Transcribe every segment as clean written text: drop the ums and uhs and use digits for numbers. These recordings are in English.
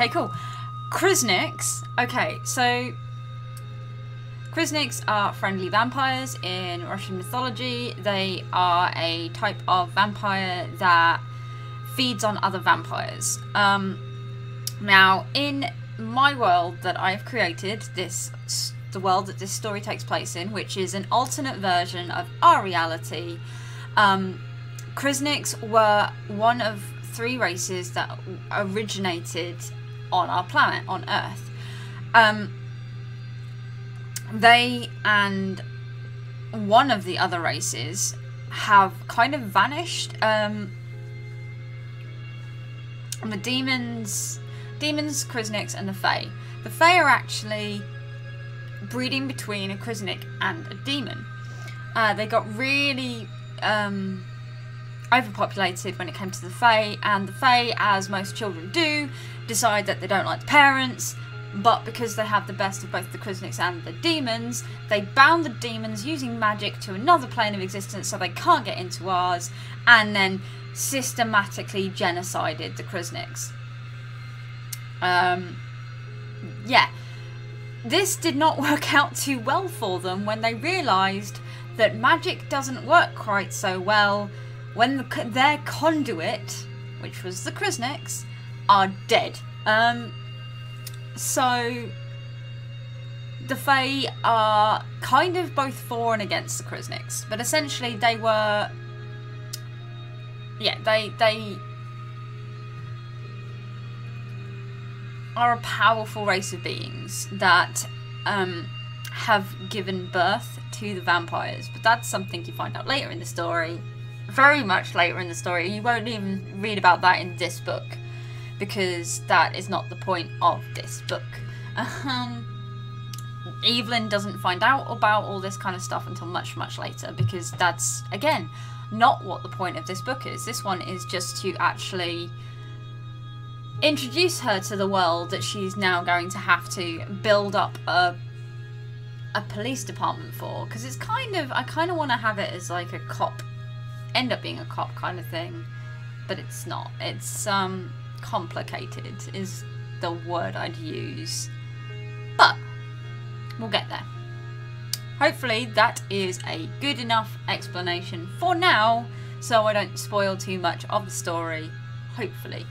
Okay, cool. Kruzniks. Okay, so Kruzniks are friendly vampires in Russian mythology. They are a type of vampire that feeds on other vampires. Now, in my world that I've created, the world that this story takes place in, which is an alternate version of our reality, Kruzniks were one of 3 races that originated on our planet, on Earth. They and one of the other races have kind of vanished. The demons, Kruzniks, and the Fae. The Fae are actually breeding between a Kruznik and a demon. They got really overpopulated when it came to the Fae, and the Fae, as most children do, decide that they don't like the parents, but because they have the best of both the Kruzniks and the demons, they bound the demons using magic to another plane of existence so they can't get into ours, and then systematically genocided the Kruzniks. Yeah. This did not work out too well for them when they realised that magic doesn't work quite so well when their conduit, which was the Kruzniks, are dead. So the Fae are kind of both for and against the Kruzniks, but essentially they were, yeah, they are a powerful race of beings that have given birth to the vampires, but that's something you find out later in the story, very much later in the story. You won't even read about that in this book, because that is not the point of this book. Evelyn doesn't find out about all this kind of stuff until much, much later, because that's, again, not what the point of this book is. This one is just to actually introduce her to the world that she's now going to have to build up a police department for, because it's kind of, I kind of want to have it as like a cop, end up being a cop kind of thing, but it's not. It's complicated is the word I'd use, but we'll get there. Hopefully that is a good enough explanation for now, so I don't spoil too much of the story, hopefully.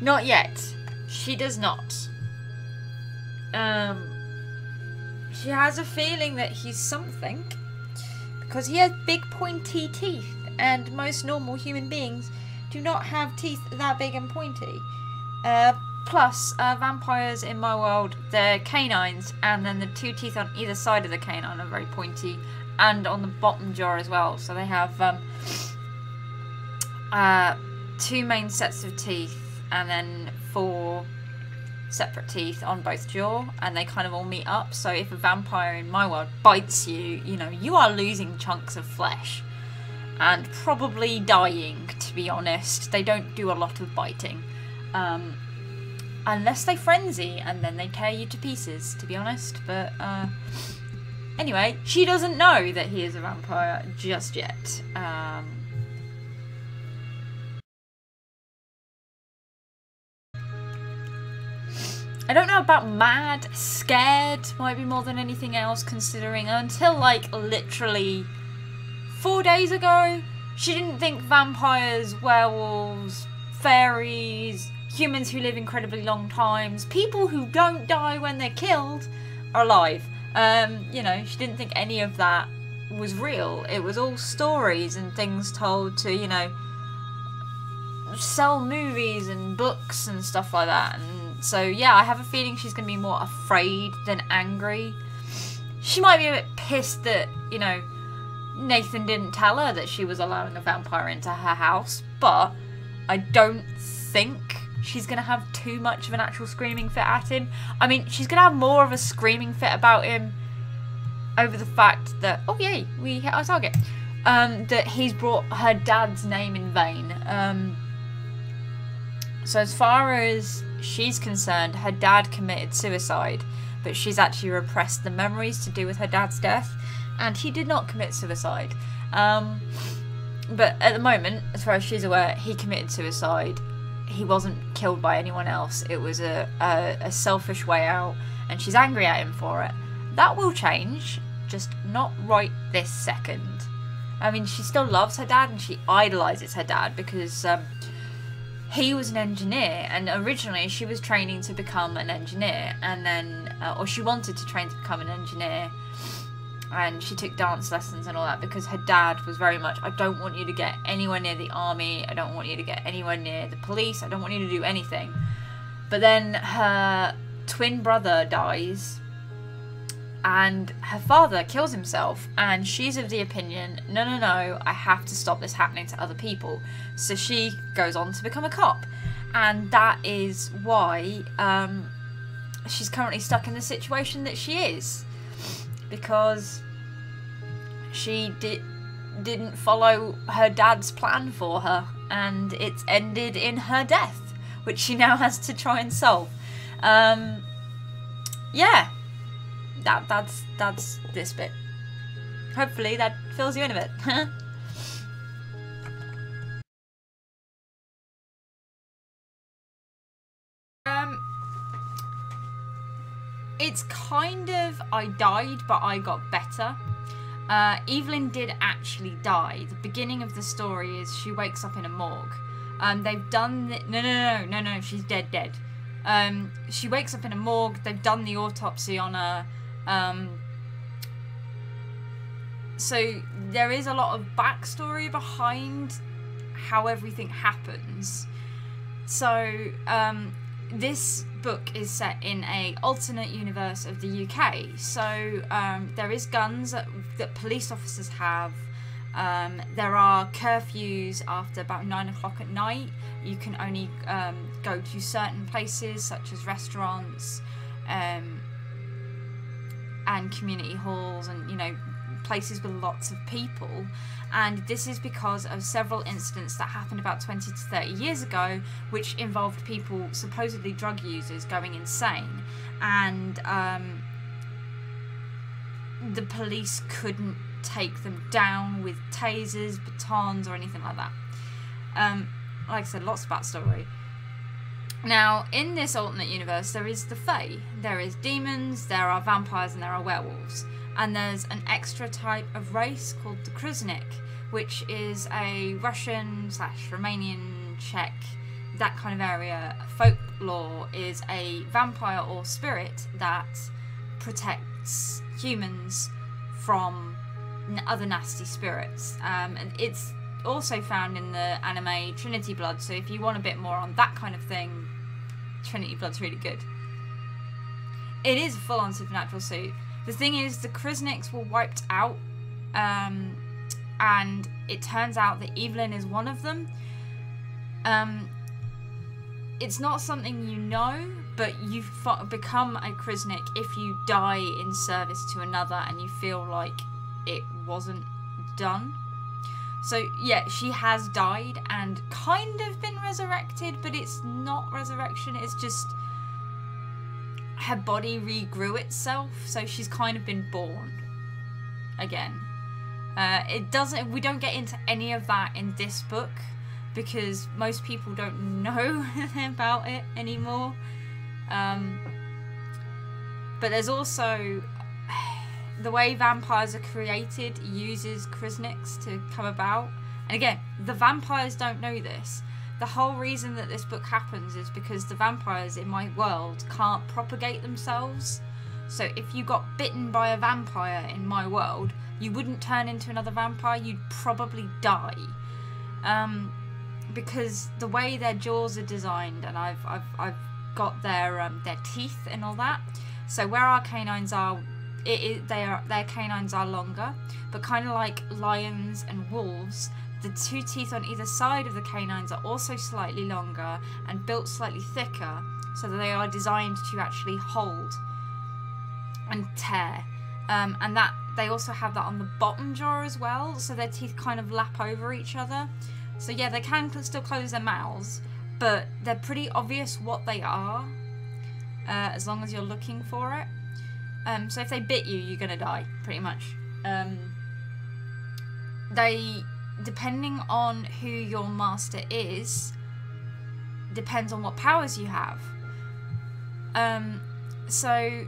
Not yet. She does not. She has a feeling that he's something, because he has big pointy teeth, and most normal human beings do not have teeth that big and pointy. Plus, vampires in my world, they're canines, and then the 2 teeth on either side of the canine are very pointy, and on the bottom jaw as well. So they have 2 main sets of teeth, and then 4 separate teeth on both jaw, and they kind of all meet up. So if a vampire in my world bites you, you know, you are losing chunks of flesh and probably dying, to be honest. They don't do a lot of biting, unless they frenzy, and then they tear you to pieces, to be honest. But anyway, she doesn't know that he is a vampire just yet. I don't know about mad, scared might be more than anything else, considering until like literally 4 days ago, she didn't think vampires, werewolves, fairies, humans who live incredibly long times, people who don't die when they're killed are alive. You know, she didn't think any of that was real. It was all stories and things told to, you know, sell movies and books and stuff like that. And so yeah, I have a feeling she's going to be more afraid than angry. She might be a bit pissed that, you know, Nathan didn't tell her that she was allowing a vampire into her house, but I don't think she's going to have too much of an actual screaming fit at him. I mean, she's going to have more of a screaming fit about him over the fact that, oh yay, we hit our target, that he's brought her dad's name in vain. So as far as she's concerned, her dad committed suicide, but she's actually repressed the memories to do with her dad's death, and he did not commit suicide. But at the moment, as far as she's aware, he committed suicide. He wasn't killed by anyone else. It was a selfish way out, and she's angry at him for it. That will change, just not right this second. I mean, she still loves her dad, and she idolises her dad because he was an engineer, and originally she was training to become an engineer, and then, or she wanted to train to become an engineer, and she took dance lessons and all that because her dad was very much, I don't want you to get anywhere near the army, I don't want you to get anywhere near the police, I don't want you to do anything. But then her twin brother dies, and her father kills himself, and she's of the opinion, no, I have to stop this happening to other people. So she goes on to become a cop, and that is why she's currently stuck in the situation that she is, because she didn't follow her dad's plan for her, and it's ended in her death, which she now has to try and solve. Yeah. That's this bit. Hopefully that fills you in a bit. It's kind of, I died but I got better. Evelyn did actually die. The beginning of the story is she wakes up in a morgue. They've done no, she's dead. She wakes up in a morgue. They've done the autopsy on her. So there is a lot of backstory behind how everything happens. So this book is set in a alternate universe of the UK. So there is guns that police officers have. There are curfews after about 9 o'clock at night. You can only go to certain places such as restaurants, and community halls, and places with lots of people. And this is because of several incidents that happened about 20 to 30 years ago, which involved people, supposedly drug users, going insane, and the police couldn't take them down with tasers, batons, or anything like that. Like I said, lots of backstory. Now, in this alternate universe, there is the Fae. There is demons, there are vampires, and there are werewolves. And there's an extra type of race called the Kruznik, which is a Russian / Romanian, Czech, that kind of area. Folklore is a vampire or spirit that protects humans from other nasty spirits. And it's also found in the anime Trinity Blood, so if you want a bit more on that kind of thing, Trinity Blood's really good. It is a full-on supernatural suit. The thing is, the Kruzniks were wiped out, and it turns out that Evelyn is one of them. It's not something you know, but you become a Kruznik if you die in service to another and you feel like it wasn't done. So yeah, she has died and kind of been resurrected, but it's not resurrection, it's just her body regrew itself, so she's kind of been born again. We don't get into any of that in this book because most people don't know about it anymore. But there's also the way vampires are created uses Kruzniks to come about. And again, the vampires don't know this. The whole reason that this book happens is because the vampires in my world can't propagate themselves. So if you got bitten by a vampire in my world, you wouldn't turn into another vampire, you'd probably die. Because the way their jaws are designed, and I've got their teeth and all that. So where our canines are, their canines are longer, but kind of like lions and wolves, the two teeth on either side of the canines are also slightly longer and built slightly thicker, so that they are designed to actually hold and tear. And that they also have that on the bottom jaw as well, so their teeth kind of lap over each other. So yeah, they can still close their mouths, but they're pretty obvious what they are, as long as you're looking for it. So if they bit you, you're gonna die, pretty much. depending on who your master is, depends on what powers you have. So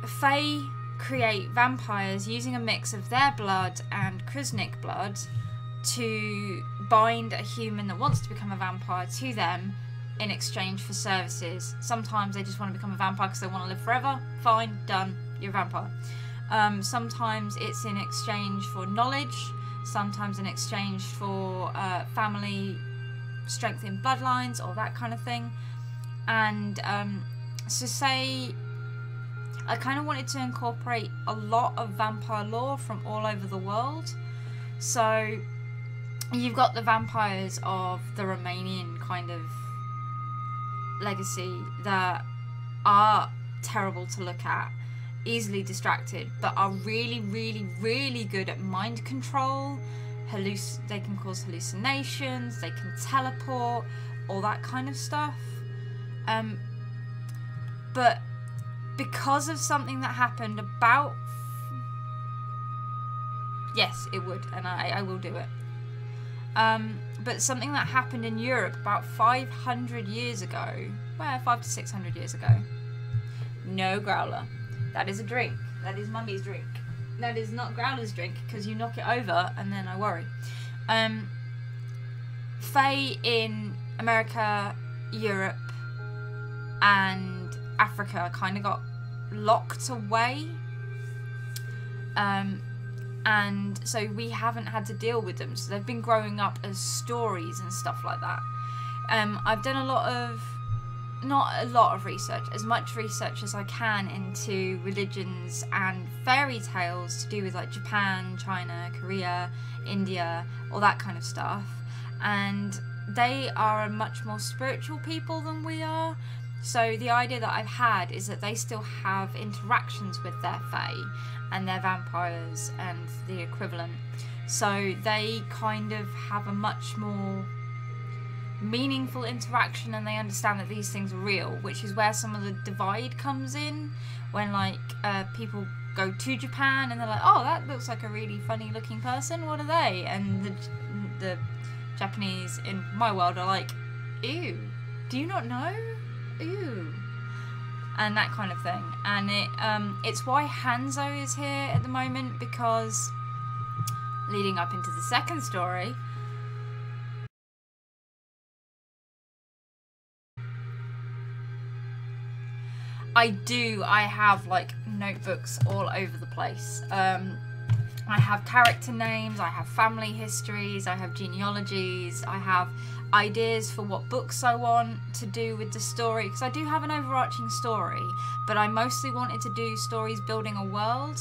Fae create vampires using a mix of their blood and Kruznik blood to bind a human that wants to become a vampire to them in exchange for services. Sometimes they just want to become a vampire because they want to live forever. Fine, done, you're a vampire. Sometimes it's in exchange for knowledge, sometimes in exchange for family strength in bloodlines or that kind of thing. And so say I kind of wanted to incorporate a lot of vampire lore from all over the world. So you've got the vampires of the Romanian kind of legacy that are terrible to look at, easily distracted, but are really, really, really good at mind control. They can cause hallucinations, they can teleport, all that kind of stuff. But because of something that happened about... Yes, it would, and I will do it. But something that happened in Europe about 500 years ago. Well, 500 to 600 years ago. No, Growler. That is a drink. That is Mummy's drink. That is not Growler's drink, because you knock it over and then I worry. Fae in America, Europe, and Africa kind of got locked away. And so we haven't had to deal with them. So they've been growing up as stories and stuff like that. I've done not a lot of research, as much research as I can into religions and fairy tales to do with like Japan, China, Korea, India, all that kind of stuff. And they are a much more spiritual people than we are. So the idea that I've had is that they still have interactions with their fae and their vampires and the equivalent. So they kind of have a much more meaningful interaction, and they understand that these things are real, which is where some of the divide comes in, when like people go to Japan and they're like, oh, that looks like a really funny looking person, what are they? And the Japanese in my world are like, ew, do you not know? Ew. And that kind of thing. And it's why Hanzo is here at the moment, because leading up into the second story, I have like notebooks all over the place. I have character names, I have family histories, I have genealogies, I have ideas for what books I want to do with the story, because I do have an overarching story, but I mostly wanted to do stories building a world.